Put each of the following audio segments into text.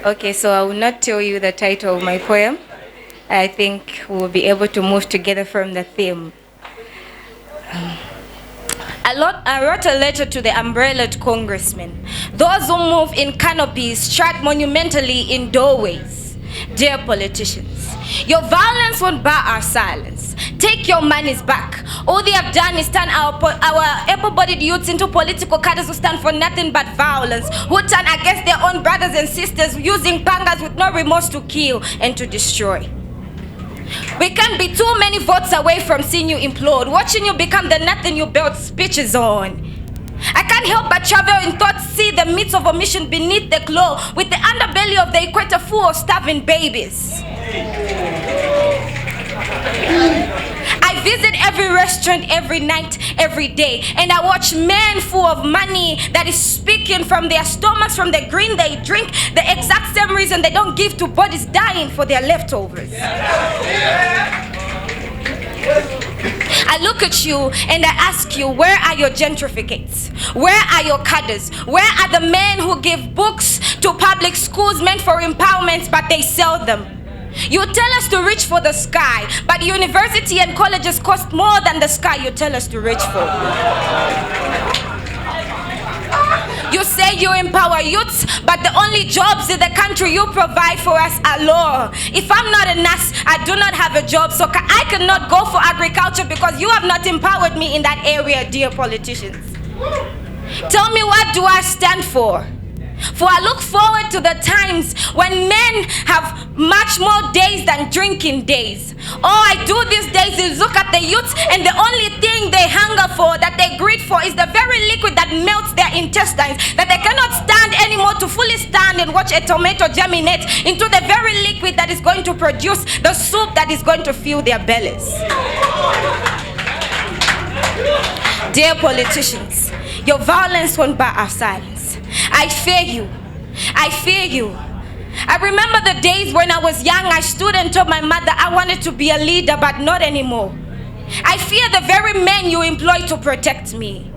Okay, so I will not tell you the title of my poem. I think we'll be able to move together from the theme. I wrote a letter to the umbrellaed congressmen, those who move in canopies, strut monumentally in doorways. Dear politicians, your violence won't bar our silence. Take your monies back. All they have done is turn our able-bodied youths into political cadres who stand for nothing but violence, who turn against their own brothers and sisters using pangas with no remorse to kill and to destroy. We can't be too many votes away from seeing you implode, watching you become the nothing you built speeches on. I can't help but travel in thoughts, see the meats of omission beneath the glow, with the underbelly of the equator full of starving babies. I visit every restaurant every night, every day, and I watch men full of money that is speaking from their stomachs, from the green they drink, the exact same reason they don't give to bodies dying for their leftovers. I look at you and I ask you, where are your gentrificates? Where are your cadres? Where are the men who give books to public schools meant for empowerment but they sell them? You tell us to reach for the sky, but university and colleges cost more than the sky you tell us to reach for. You say you empower youths, but the only jobs in the country you provide for us are law. If I'm not a nurse, I do not have a job, so I cannot go for agriculture because you have not empowered me in that area, dear politicians. Tell me, what do I stand for? For I look forward to the times when men have much more days than drinking days. All I do these days is look at the youths, and the only thing they hunger for, that they greed for, is the very liquid that melts their intestines, that they cannot stand anymore to fully stand and watch a tomato germinate into the very liquid that is going to produce the soup that is going to fill their bellies. Dear politicians, your violence won't bar our silence. I fear you. I fear you. I remember the days when I was young, I stood and told my mother I wanted to be a leader, but not anymore. I fear the very men you employ to protect me.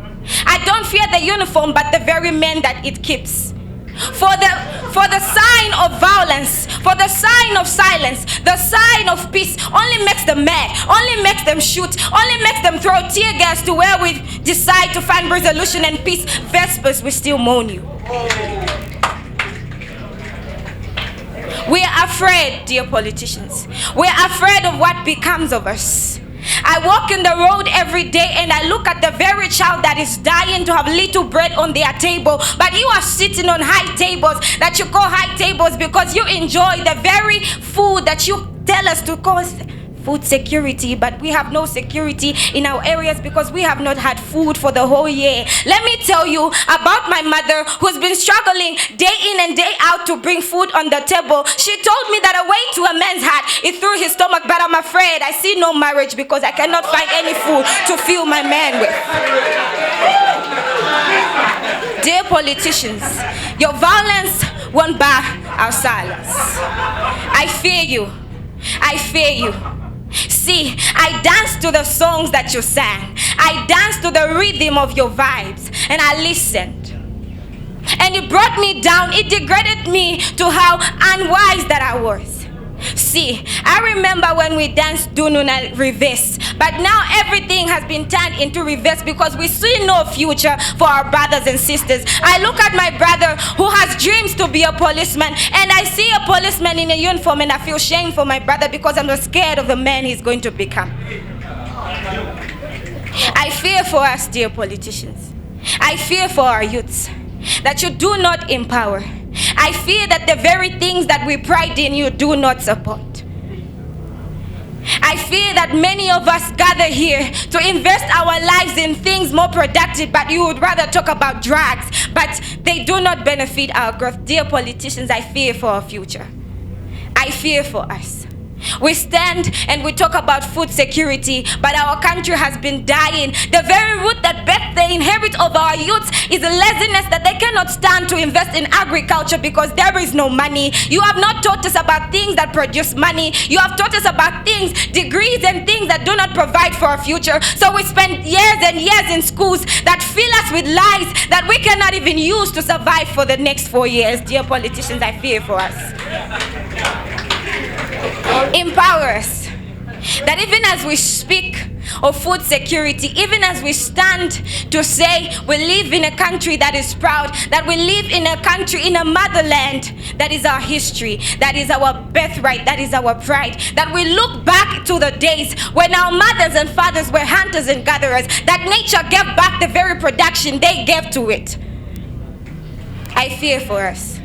I don't fear the uniform, but the very men that it keeps. For the sign of violence, for the sign of silence, the sign of peace only makes them mad, only makes them shoot, only makes them throw tear gas to where we decide to find resolution and peace. Vespers, we still mourn you. We are afraid, dear politicians. We are afraid of what becomes of us. I walk in the road every day and I look at the very child that is dying to have little bread on their table, but you are sitting on high tables that you call high tables because you enjoy the very food that you tell us to call food security, but we have no security in our areas because we have not had food for the whole year. Let me tell you about my mother who's been struggling day in and day out to bring food on the table. She told me that a way to a man's heart is through his stomach, but I'm afraid I see no marriage because I cannot find any food to fill my man with. Dear politicians, your violence won't bar our silence. I fear you. I fear you. See, I danced to the songs that you sang. I danced to the rhythm of your vibes, and I listened. And it brought me down. It degraded me to how unwise that I was. See, I remember when we danced Dununa reverse, but now everything has been turned into reverse because we see no future for our brothers and sisters. I look at my brother who has dreams to be a policeman, and I see a policeman in a uniform and I feel shame for my brother because I'm scared of the man he's going to become. I fear for us, dear politicians. I fear for our youths that you do not empower. I fear that the very things that we pride in you do not support. I fear that many of us gather here to invest our lives in things more productive, but you would rather talk about drugs, but they do not benefit our growth. Dear politicians, I fear for our future. I fear for us. We stand and we talk about food security, but our country has been dying. The very root that birthed the inherit of our youth is a laziness that they cannot stand to invest in agriculture because there is no money. You have not taught us about things that produce money. You have taught us about things, degrees and things that do not provide for our future. So we spend years and years in schools that fill us with lies that we cannot even use to survive for the next 4 years. Dear politicians, I fear for us. Empower us. That even as we speak of food security, even as we stand to say we live in a country that is proud, that we live in a country, in a motherland that is our history, that is our birthright, that is our pride, that we look back to the days when our mothers and fathers were hunters and gatherers, that nature gave back the very production they gave to it. I fear for us.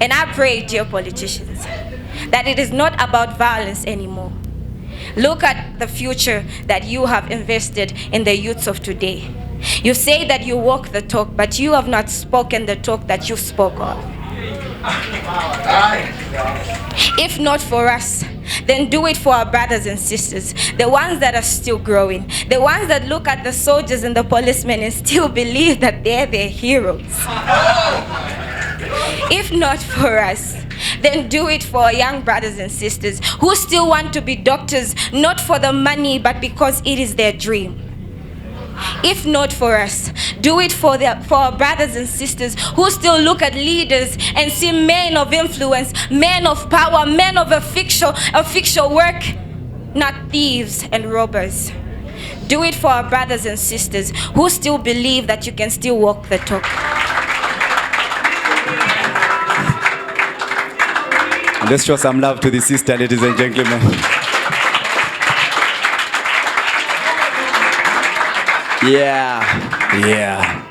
And I pray, dear politicians, that it is not about violence anymore. Look at the future that you have invested in the youths of today. You say that you walk the talk, but you have not spoken the talk that you spoke of. If not for us, then do it for our brothers and sisters, the ones that are still growing, the ones that look at the soldiers and the policemen and still believe that they're their heroes. If not for us, then do it for our young brothers and sisters who still want to be doctors, not for the money, but because it is their dream. If not for us, do it for our brothers and sisters who still look at leaders and see men of influence, men of power, men of official work, not thieves and robbers. Do it for our brothers and sisters who still believe that you can still walk the talk. Let's show some love to the sister, ladies and gentlemen. Yeah.